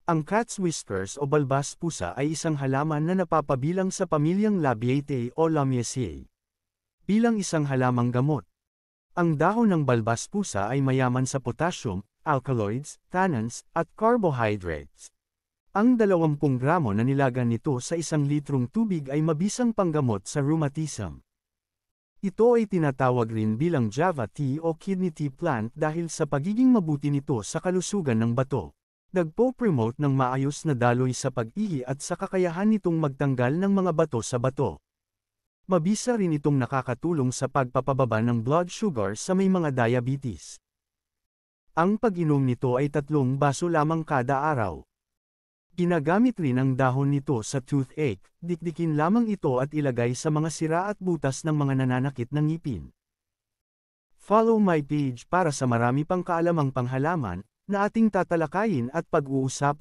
Ang cat's whiskers o balbas pusa ay isang halaman na napapabilang sa pamilyang Labiatae o Lamiaceae. Bilang isang halamang gamot, ang dahon ng balbas pusa ay mayaman sa potassium, alkaloids, tannins, at carbohydrates. Ang 20 gramo na nilaga nito sa 1 litrong tubig ay mabisang panggamot sa rheumatism. Ito ay tinatawag rin bilang Java tea o kidney tea plant dahil sa pagiging mabuti nito sa kalusugan ng bato. Nagpo-promote ng maayos na daloy sa pag-ihi at sa kakayahan nitong magtanggal ng mga bato sa bato. Mabisa rin itong nakakatulong sa pagpapababa ng blood sugar sa may mga diabetes. Ang pag-inom nito ay 3 baso lamang kada araw. Ginagamit rin ang dahon nito sa toothache, dikdikin lamang ito at ilagay sa mga sira at butas ng mga nananakit ng ngipin. Follow my page para sa marami pang kaalamang panghalaman na ating tatalakayin at pag-uusapan.